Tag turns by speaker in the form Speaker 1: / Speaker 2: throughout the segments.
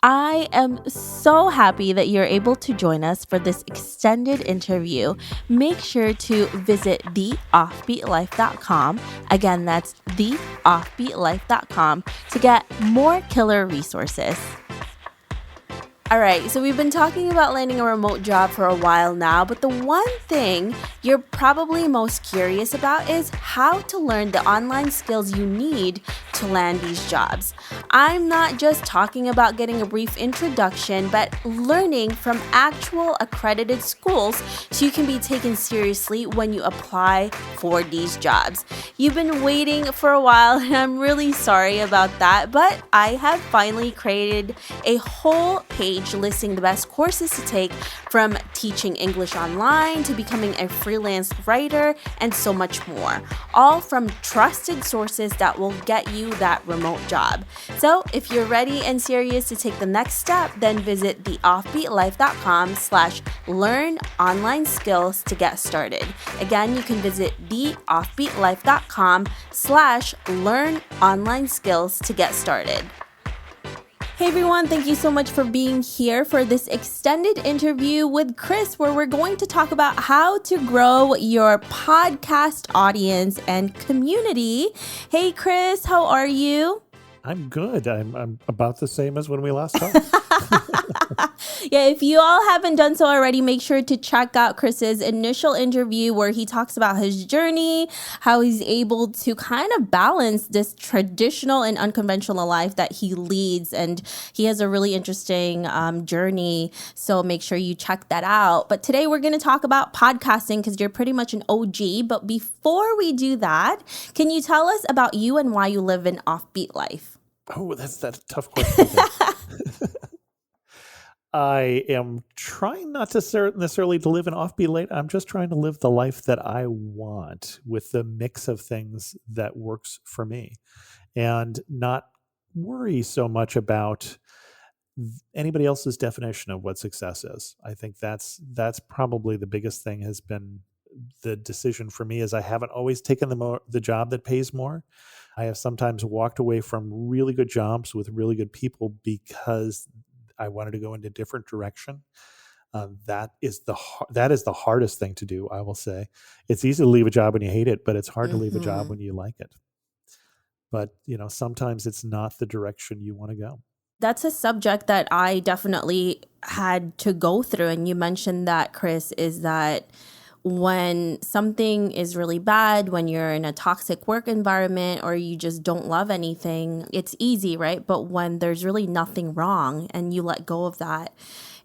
Speaker 1: I am so happy that you're able to join us for this extended interview. Make sure to visit theoffbeatlife.com. Again, that's theoffbeatlife.com to get more killer resources. All right, so we've been talking about landing a remote job for a while now, but the one thing you're probably most curious about is how to learn the online skills you need to land these jobs. I'm not just talking about getting a brief introduction, but learning from actual accredited schools so you can be taken seriously when you apply for these jobs. You've been waiting for a while, and I'm really sorry about that, but I have finally created a whole page listing the best courses to take, from teaching English online to becoming a freelance writer and so much more, all from trusted sources that will get you that remote job. So if you're ready and serious to take the next step, then visit theoffbeatlife.com/learn online skills to get started. Again, you can visit theoffbeatlife.com/learn online skills to get started. Hey everyone, thank you so much for being here for this extended interview with Chris, where we're going to talk about how to grow your podcast audience and community. Hey Chris, how are you?
Speaker 2: I'm good. I'm about the same as when we last talked.
Speaker 1: Yeah, if you all haven't done so already, make sure to check out Chris's initial interview where he talks about his journey, how he's able to kind of balance this traditional and unconventional life that he leads. And he has a really interesting journey. So make sure you check that out. But today we're going to talk about podcasting because you're pretty much an OG. But before we do that, can you tell us about you and why you live an offbeat life?
Speaker 2: Oh, that's a tough question. I am trying not to necessarily to live an offbeat life. I'm just trying to live the life that I want with the mix of things that works for me, and not worry so much about anybody else's definition of what success is. I think that's probably the biggest thing has been the decision for me, is I haven't always taken the job that pays more. I have sometimes walked away from really good jobs with really good people because I wanted to go in a different direction. That is the hardest thing to do, I will say. It's easy to leave a job when you hate it, but it's hard to leave a job when you like it. But, sometimes it's not the direction you want to go.
Speaker 1: That's a subject that I definitely had to go through. And you mentioned that, Chris, is that when something is really bad, when you're in a toxic work environment or you just don't love anything, it's easy, right? But when there's really nothing wrong and you let go of that,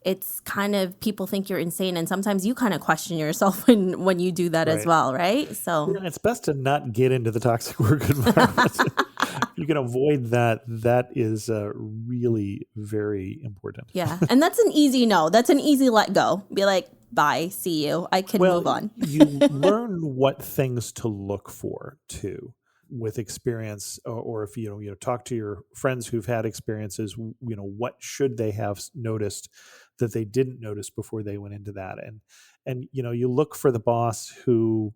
Speaker 1: it's kind of, people think you're insane. And sometimes you kind of question yourself when you do that as well, right? So
Speaker 2: it's best to not get into the toxic work environment. You can avoid that. That is really very important.
Speaker 1: Yeah. And that's an easy no. That's an easy let go. Be like, bye, see you. I can move on.
Speaker 2: You learn what things to look for too with experience, or if you talk to your friends who've had experiences, what should they have noticed that they didn't notice before they went into that, and you look for the boss who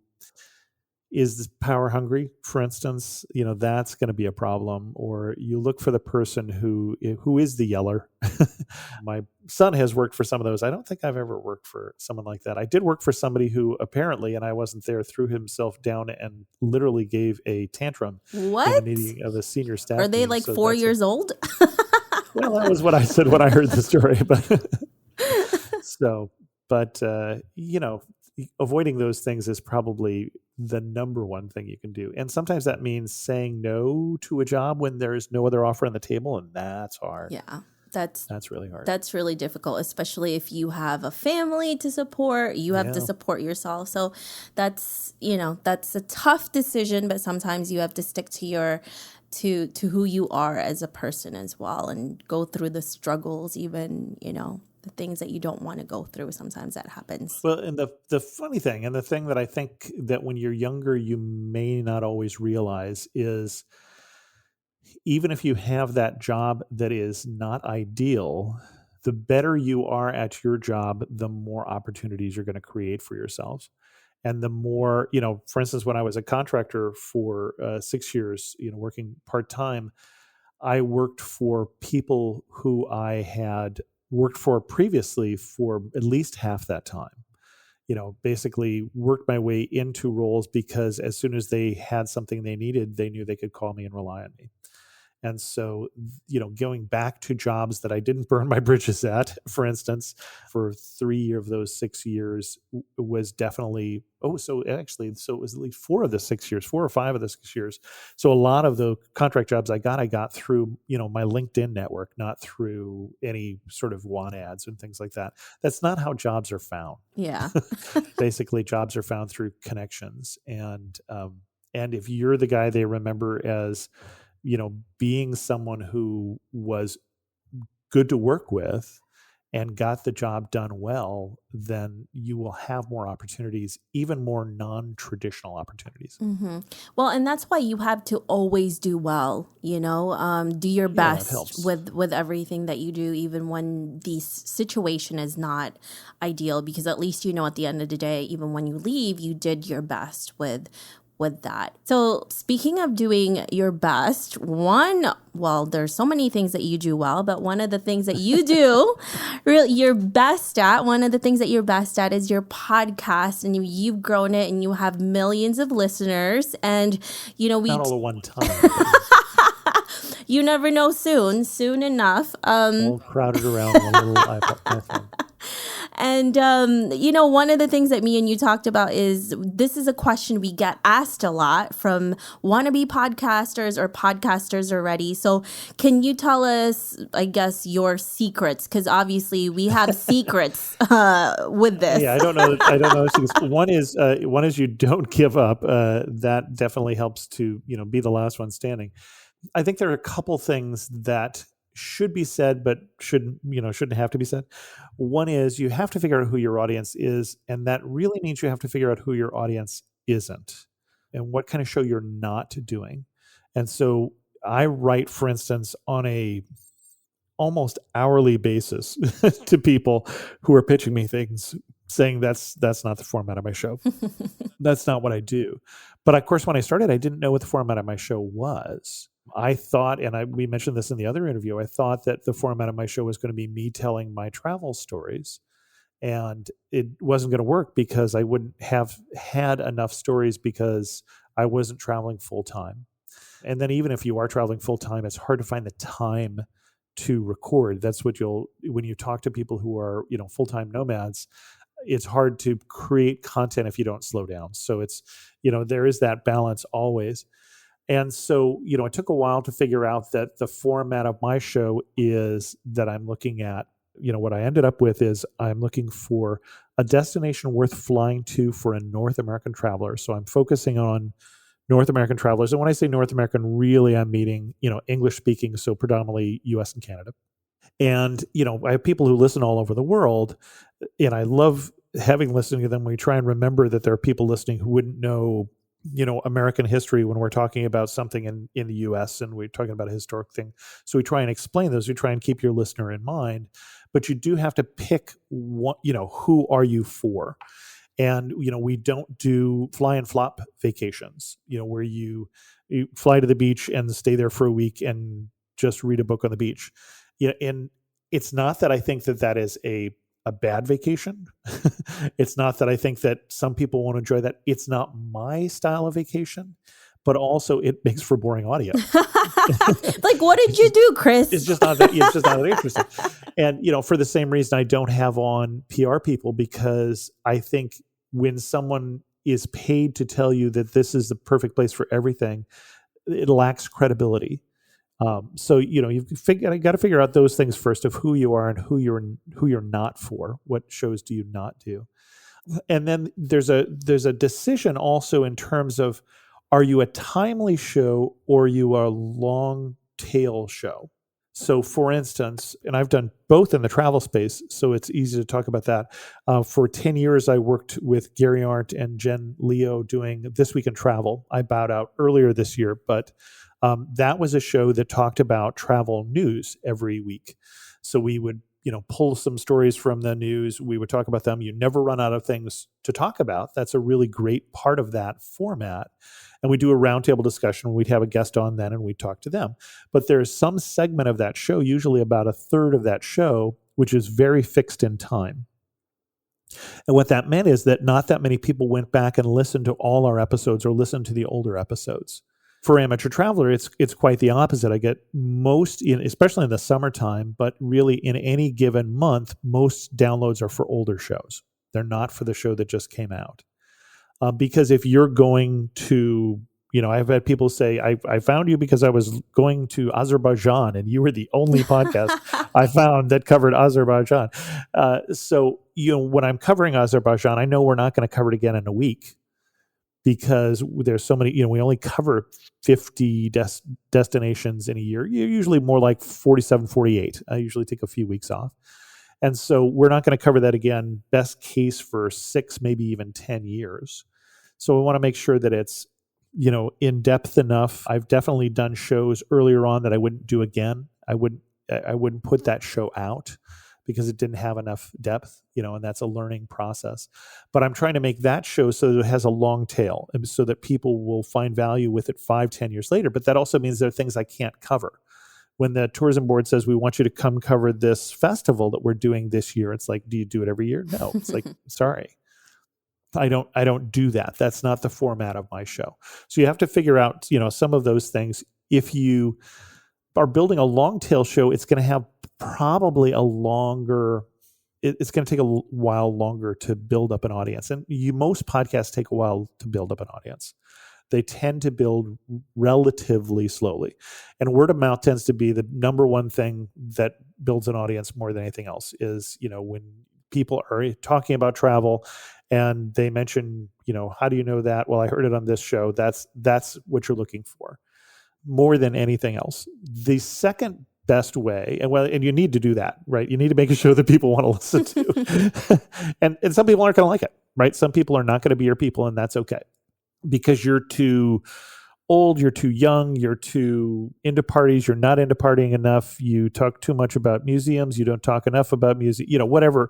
Speaker 2: is power hungry, for instance. That's going to be a problem. Or you look for the person who is the yeller. My son has worked for some of those. I don't think I've ever worked for someone like that. I did work for somebody who apparently, and I wasn't there, threw himself down and literally gave a tantrum in a meeting of a senior staff.
Speaker 1: Are they like 4 years old?
Speaker 2: Well, that was what I said when I heard the story. But avoiding those things is probably the number one thing you can do. And sometimes that means saying no to a job when there is no other offer on the table, and that's hard.
Speaker 1: Yeah. That's
Speaker 2: really hard.
Speaker 1: That's really difficult, especially if you have a family to support, you have to support yourself. So that's a tough decision, but sometimes you have to stick to to who you are as a person as well, and go through the struggles, even, the things that you don't want to go through. Sometimes that happens.
Speaker 2: Well, and the funny thing, and the thing that I think that when you're younger, you may not always realize is, even if you have that job that is not ideal, the better you are at your job, the more opportunities you're going to create for yourselves. And the more, for instance, when I was a contractor for 6 years, working part-time, I worked for people who I had worked for previously for at least half that time. Basically worked my way into roles because as soon as they had something they needed, they knew they could call me and rely on me. And so, going back to jobs that I didn't burn my bridges at, for instance, for 3 of those 6 years was definitely, so it was at least 4 of the 6 years, 4 or 5 of the 6 years. So a lot of the contract jobs I got through, my LinkedIn network, not through any sort of want ads and things like that. That's not how jobs are found.
Speaker 1: Yeah.
Speaker 2: Basically, jobs are found through connections. And if you're the guy they remember as, being someone who was good to work with and got the job done well, then you will have more opportunities, even more non-traditional opportunities.
Speaker 1: Mm-hmm. Well, and that's why you have to always do well, do your best with everything that you do, even when the situation is not ideal, because at least, at the end of the day, even when you leave, you did your best with that. So speaking of doing your best, there's so many things that you do well, but one of the things that you do you're best at, one of the things that you're best at is your podcast, and you've grown it and you have millions of listeners, and
Speaker 2: not all at one time.
Speaker 1: You never know, soon enough.
Speaker 2: All crowded around one little iPhone.
Speaker 1: And, one of the things that me and you talked about is this is a question we get asked a lot from wannabe podcasters or podcasters already. So can you tell us, I guess, your secrets? Because obviously we have secrets with this.
Speaker 2: Yeah, I don't know. One is you don't give up. That definitely helps to, be the last one standing. I think there are a couple things that should be said, but shouldn't have to be said. One is you have to figure out who your audience is, and that really means you have to figure out who your audience isn't and what kind of show you're not doing. And so I write, for instance, on a almost hourly basis to people who are pitching me things saying that's not the format of my show. That's not what I do. But of course, when I started, I didn't know what the format of my show was. I thought, and we mentioned this in the other interview, I thought that the format of my show was going to be me telling my travel stories. And it wasn't going to work because I wouldn't have had enough stories because I wasn't traveling full time. And then even if you are traveling full time, it's hard to find the time to record. That's what when you talk to people who are, full-time nomads, it's hard to create content if you don't slow down. So it's, there is that balance always. And so, it took a while to figure out that the format of my show is that I'm looking at, what I ended up with is I'm looking for a destination worth flying to for a North American traveler. So I'm focusing on North American travelers. And when I say North American, really I'm meaning, English speaking, so predominantly US and Canada. And, I have people who listen all over the world, and I love having listening to them. We try and remember that there are people listening who wouldn't know, American history when we're talking about something in the US and we're talking about a historic thing. So we try and explain those. We try and keep your listener in mind, but you do have to pick what, who are you for? And, we don't do fly and flop vacations, where you fly to the beach and stay there for a week and just read a book on the beach. And it's not that I think that is a bad vacation. It's not that I think that some people won't enjoy that. It's not my style of vacation, but also it makes for boring audio.
Speaker 1: Like, what did you do, Chris?
Speaker 2: It's just not that interesting. And, for the same reason I don't have on PR people, because I think when someone is paid to tell you that this is the perfect place for everything, it lacks credibility. So you've got to figure out those things first of who you are and who you're not for. What shows do you not do? And then there's a decision also in terms of, are you a timely show or are you a long tail show? So for instance, and I've done both in the travel space, so it's easy to talk about that. For 10 years, I worked with Gary Arndt and Jen Leo doing This Week in Travel. I bowed out earlier this year, but that was a show that talked about travel news every week. So we would, pull some stories from the news. We would talk about them. You never run out of things to talk about. That's a really great part of that format. And we do a roundtable discussion. We'd have a guest on then and we'd talk to them. But there's some segment of that show, usually about a third of that show, which is very fixed in time. And what that meant is that not that many people went back and listened to all our episodes or listened to the older episodes. For Amateur Traveler, it's quite the opposite. I get especially in the summertime, but really in any given month, most downloads are for older shows. They're not for the show that just came out. Because if you're going to, I've had people say, I found you because I was going to Azerbaijan and you were the only podcast I found that covered Azerbaijan. So, when I'm covering Azerbaijan, I know we're not going to cover it again in a week because there's so many, we only cover 50 destinations in a year. You're usually more like 47, 48. I usually take a few weeks off. And so we're not going to cover that again, best case for 6, maybe even 10 years. So we want to make sure that it's, in depth enough. I've definitely done shows earlier on that I wouldn't do again. I wouldn't put that show out because it didn't have enough depth, and that's a learning process. But I'm trying to make that show so that it has a long tail and so that people will find value with it 5, 10 years later. But that also means there are things I can't cover. When the tourism board says, we want you to come cover this festival that we're doing this year, it's like, do you do it every year? No, it's like, sorry. I don't do that. That's not the format of my show. So you have to figure out, some of those things. If you are building a long tail show, it's going to have probably it's going to take a while longer to build up an audience. And most podcasts take a while to build up an audience. They tend to build relatively slowly. And word of mouth tends to be the number one thing that builds an audience more than anything else is, when people are talking about travel and they mention, how do you know that? Well, I heard it on this show. That's what you're looking for more than anything else. The second best way, and you need to do that, right? You need to make a show that people want to listen to. and some people aren't going to like it, right? Some people are not going to be your people, and that's okay. Because you're too old, you're too young, you're too into parties, you're not into partying enough, you talk too much about museums, you don't talk enough about music, whatever.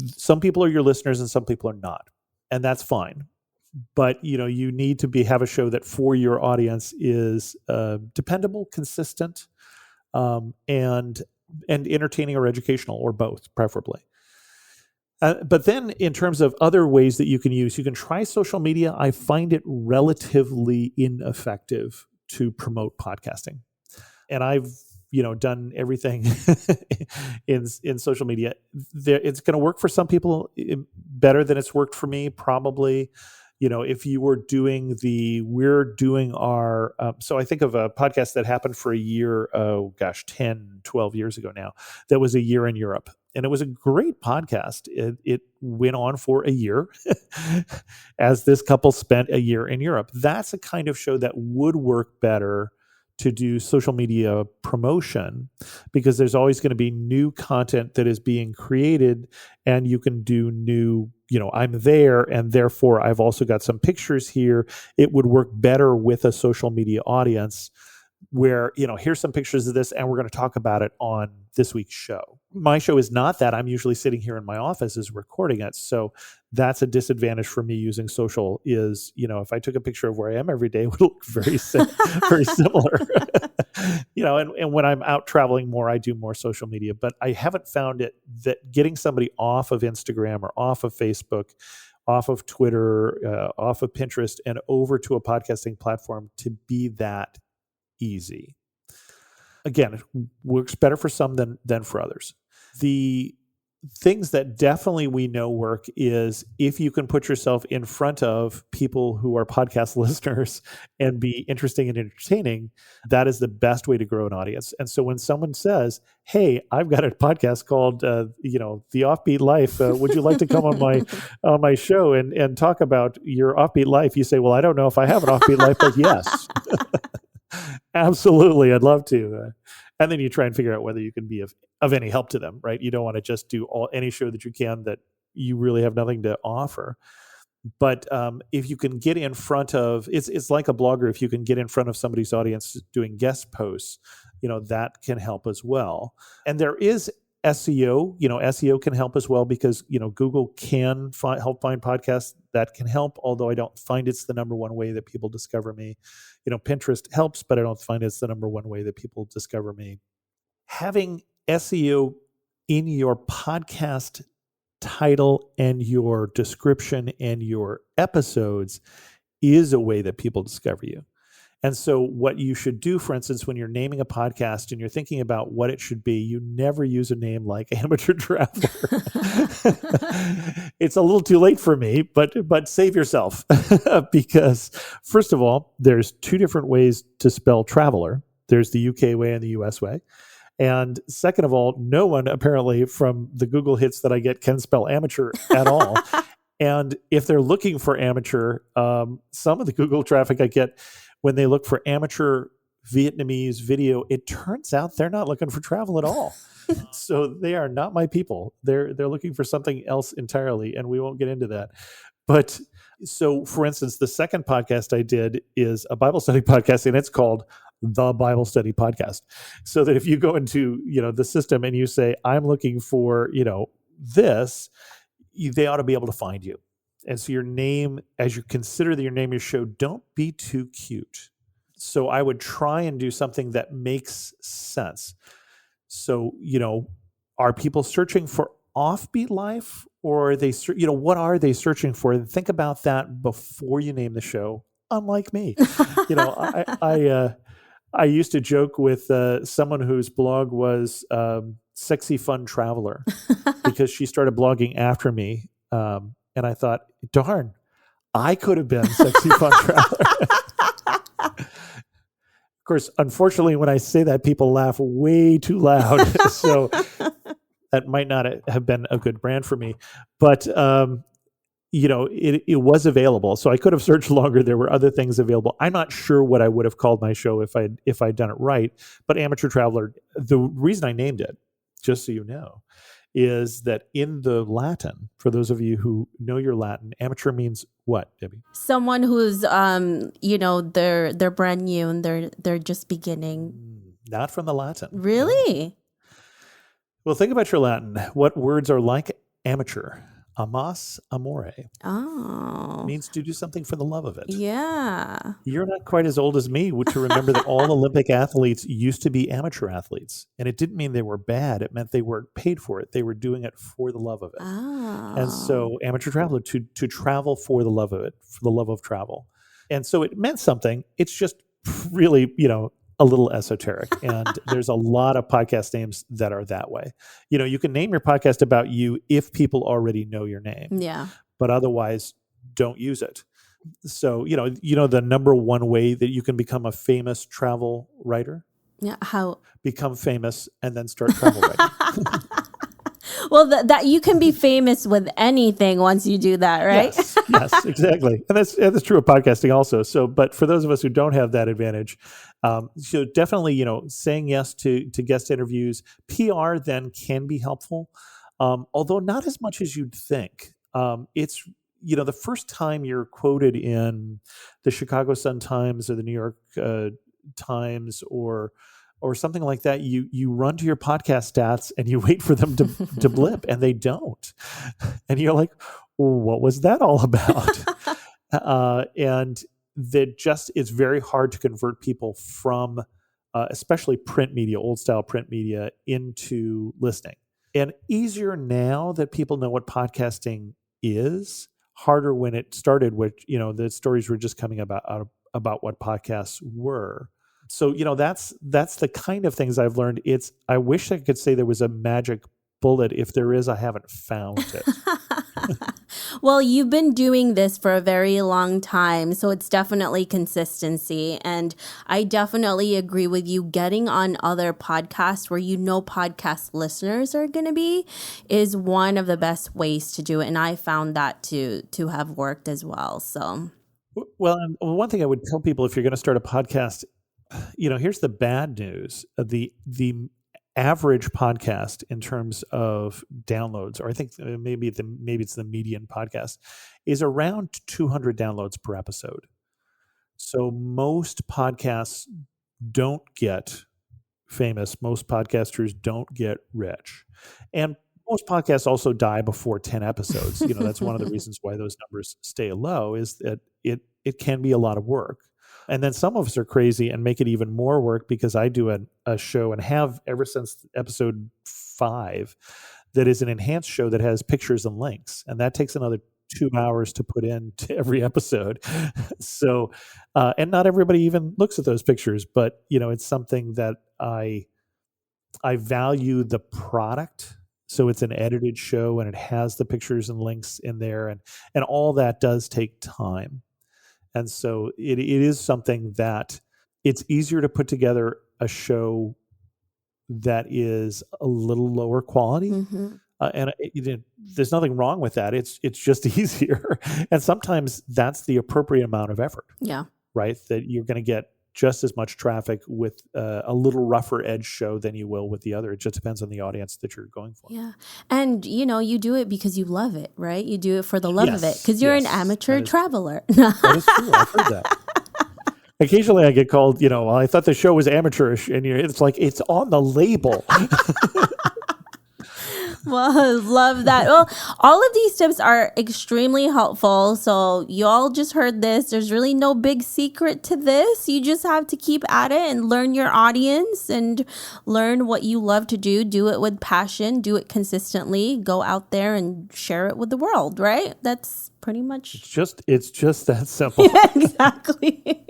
Speaker 2: Some people are your listeners and some people are not. And that's fine. But, you need to have a show that for your audience is dependable, consistent, and entertaining or educational, or both, preferably. But then in terms of other ways that you can try social media. I find it relatively ineffective to promote podcasting. And I've, done everything in social media. It's going to work for some people better than it's worked for me, probably. If you were we're doing our, so I think of a podcast that happened for a year, 10, 12 years ago now, that was a year in Europe. And it was a great podcast. It went on for a year as this couple spent a year in Europe. That's a kind of show that would work better to do social media promotion because there's always going to be new content that is being created and you can do new, I'm there and therefore I've also got some pictures here. It would work better with a social media audience where, here's some pictures of this and we're going to talk about it on this week's show. My show is not that. I'm usually sitting here in my office as recording it. So that's a disadvantage for me using social is, if I took a picture of where I am every day, it would look very similar. And when I'm out traveling more, I do more social media. But I haven't found it that getting somebody off of Instagram or off of Facebook, off of Twitter, off of Pinterest, and over to a podcasting platform to be that easy. Again, it works better for some than for others. The things that definitely we know work is if you can put yourself in front of people who are podcast listeners and be interesting and entertaining, that is the best way to grow an audience. And so when someone says, hey, I've got a podcast called, The Offbeat Life, would you like to come on my show and talk about your offbeat life? You say, well, I don't know if I have an offbeat life, but yes. Absolutely. I'd love to. And then you try and figure out whether you can be of any help to them, right? You don't want to just do any show that you can that you really have nothing to offer. But if you can get in front of, it's like a blogger. If you can get in front of somebody's audience doing guest posts, that can help as well. And there is SEO, SEO can help as well because, Google can help find podcasts. That can help, although I don't find it's the number one way that people discover me. Pinterest helps, but I don't find it's the number one way that people discover me. Having SEO in your podcast title and your description and your episodes is a way that people discover you. And so what you should do, for instance, when you're naming a podcast and you're thinking about what it should be, you never use a name like Amateur Traveler. It's a little too late for me, but save yourself. Because first of all, there's two different ways to spell traveler. There's the UK way and the US way. And second of all, no one apparently from the Google hits that I get can spell amateur at all. And if they're looking for amateur, some of the Google traffic I get when they look for amateur Vietnamese video, it turns out they're not looking for travel at all. So they are not my people. They're looking for something else entirely, and we won't get into that. But so, for instance, the second podcast I did is a Bible study podcast, and it's called The Bible Study Podcast. So that if you go into, the system and you say, I'm looking for, this, they ought to be able to find you. And so your name, as you consider that your name is show, don't be too cute. So I would try and do something that makes sense. So, are people searching for offbeat life, or are they, what are they searching for? Think about that before you name the show. Unlike me, I used to joke with someone whose blog was Sexy Fun Traveler because she started blogging after me. And I thought, darn, I could have been Sexy Fun Traveler. Of course, unfortunately, when I say that, people laugh way too loud. So that might not have been a good brand for me. But, it was available. So I could have searched longer. There were other things available. I'm not sure what I would have called my show if I'd done it right. But Amateur Traveler, the reason I named it, just so you know, is that in the Latin, for those of you who know your Latin, amateur means what, Debbie?
Speaker 1: Someone who's, they're brand new and they're just beginning.
Speaker 2: Not from the Latin.
Speaker 1: Really?
Speaker 2: No. Well, think about your Latin. What words are like amateur? Amas, amore.
Speaker 1: Oh.
Speaker 2: Means to do something for the love of it.
Speaker 1: Yeah.
Speaker 2: You're not quite as old as me to remember that all Olympic athletes used to be amateur athletes. And it didn't mean they were bad. It meant they weren't paid for it. They were doing it for the love of it.
Speaker 1: Oh.
Speaker 2: And so amateur traveler, to travel for the love of it, for the love of travel. And so it meant something. It's just really, a little esoteric. And there's a lot of podcast names that are that way. You can name your podcast about you if people already know your name.
Speaker 1: Yeah.
Speaker 2: But otherwise, don't use it. So, the number one way that you can become a famous travel writer?
Speaker 1: Yeah. How?
Speaker 2: Become famous and then start travel writing.
Speaker 1: Well, that you can be famous with anything once you do that, right?
Speaker 2: Yes, exactly. And that's true of podcasting also. So, but for those of us who don't have that advantage, so definitely, saying yes to guest interviews, PR then can be helpful, although not as much as you'd think. It's, the first time you're quoted in the Chicago Sun-Times or the New York Times or something like that, you run to your podcast stats and you wait for them to blip, and they don't. And you're like, well, what was that all about? And that just, it's very hard to convert people from, especially print media, old style print media, into listening. And easier now that people know what podcasting is, harder when it started, which, the stories were just coming about what podcasts were. So, that's the kind of things I've learned. I wish I could say there was a magic bullet. If there is, I haven't found it.
Speaker 1: Well, you've been doing this for a very long time, so it's definitely consistency. And I definitely agree with you. Getting on other podcasts where podcast listeners are going to be is one of the best ways to do it. And I found that to have worked as well. So,
Speaker 2: well, one thing I would tell people, if you're going to start a podcast, here's the bad news. The average podcast in terms of downloads, or I think maybe it's the median podcast, is around 200 downloads per episode. So most podcasts don't get famous, most podcasters don't get rich. And most podcasts also die before 10 episodes. That's one of the reasons why those numbers stay low, is that it can be a lot of work. And then some of us are crazy and make it even more work, because I do a show, and have ever since episode 5, that is an enhanced show that has pictures and links. And that takes another 2 hours to put into every episode. So, and not everybody even looks at those pictures, but it's something that I value the product. So it's an edited show, and it has the pictures and links in there, and all that does take time. And so it is something that it's easier to put together a show that is a little lower quality.
Speaker 1: Mm-hmm.
Speaker 2: And there's nothing wrong with that. It's just easier. And sometimes that's the appropriate amount of effort.
Speaker 1: Yeah.
Speaker 2: Right? That you're going to get just as much traffic with a little rougher edge show than you will with the other. It just depends on the audience that you're going for.
Speaker 1: Yeah. And, you do it because you love it, right? You do it for the love of it, because you're an amateur traveler.
Speaker 2: That is true. I've heard that. Occasionally I get called, well, I thought the show was amateurish, and it's like, it's on the label.
Speaker 1: Well, I love that. Well, all of these tips are extremely helpful. So you all just heard this. There's really no big secret to this. You just have to keep at it and learn your audience and learn what you love to do. Do it with passion. Do it consistently. Go out there and share it with the world, right? That's pretty much.
Speaker 2: It's just that simple.
Speaker 1: Yeah, exactly.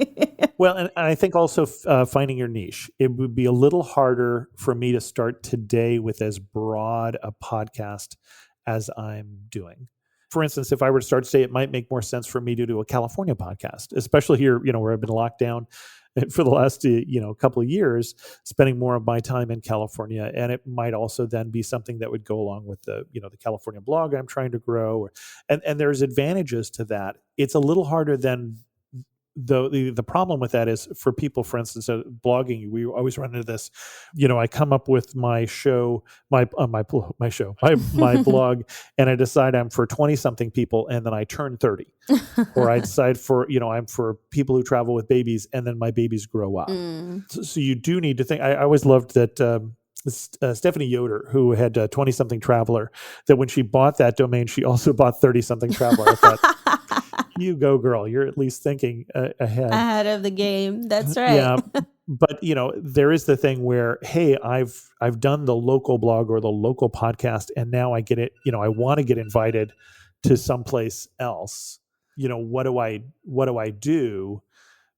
Speaker 2: Well, and I think also finding your niche. It would be a little harder for me to start today with as broad a podcast as I'm doing. For instance, if I were to start today, it might make more sense for me to do a California podcast, especially here, where I've been locked down for the last, couple of years, spending more of my time in California. And it might also then be something that would go along with the California blog I'm trying to grow. And there's advantages to that. It's a little harder than the problem with that is for people, for instance, blogging, we always run into this. I come up with my show, my blog, and I decide I'm for 20 something people, and then I turn 30, or I decide for I'm for people who travel with babies, and then my babies grow up. So you do need to think. I always loved that. Stephanie Yoder, who had 20-something Traveler, that when she bought that domain, she also bought 30-something Traveler. I thought, you go, girl. You're at least thinking ahead
Speaker 1: of the game. That's right.
Speaker 2: Yeah, but there is the thing where, hey, I've done the local blog or the local podcast, and now I get it. I want to get invited to someplace else. What do I do?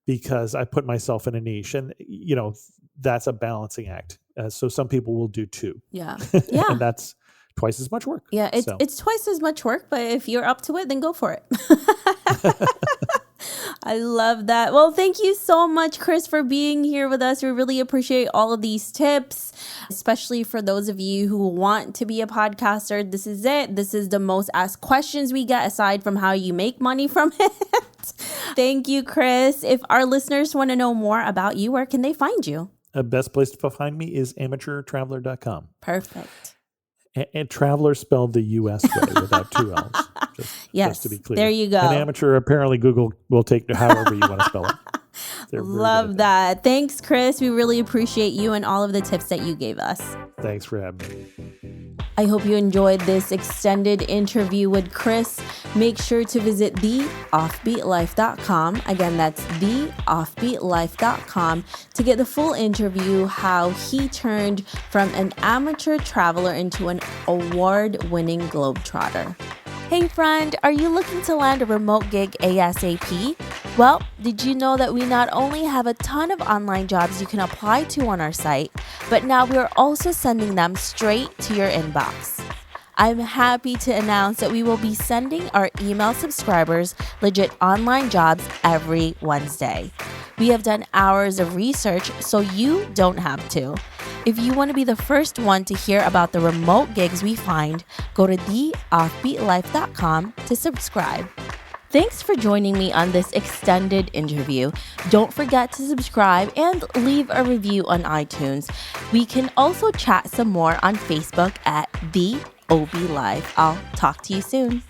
Speaker 2: Because I put myself in a niche, and that's a balancing act. So some people will do 2.
Speaker 1: Yeah.
Speaker 2: And that's twice as much work.
Speaker 1: Yeah, it's twice as much work, but if you're up to it, then go for it. I love that. Well, thank you so much, Chris, for being here with us. We really appreciate all of these tips, especially for those of you who want to be a podcaster. This is it. This is the most asked questions we get, aside from how you make money from it. Thank you, Chris. If our listeners want to know more about you, where can they find you?
Speaker 2: The best place to find me is amateurtraveler.com.
Speaker 1: Perfect.
Speaker 2: And traveler spelled the U.S. way without 2 L's. Just to be clear.
Speaker 1: There you go.
Speaker 2: An amateur, apparently Google will take however you want to spell it.
Speaker 1: Love that. Thanks, Chris. We really appreciate you and all of the tips that you gave us.
Speaker 2: Thanks for having me.
Speaker 1: I hope you enjoyed this extended interview with Chris. Make sure to visit theoffbeatlife.com. Again, that's theoffbeatlife.com to get the full interview, how he turned from an amateur traveler into an award-winning globetrotter. Hey friend, are you looking to land a remote gig ASAP? Well, did you know that we not only have a ton of online jobs you can apply to on our site, but now we are also sending them straight to your inbox. I'm happy to announce that we will be sending our email subscribers legit online jobs every Wednesday. We have done hours of research so you don't have to. If you want to be the first one to hear about the remote gigs we find, go to theoffbeatlife.com to subscribe. Thanks for joining me on this extended interview. Don't forget to subscribe and leave a review on iTunes. We can also chat some more on Facebook at The OB Life. I'll talk to you soon.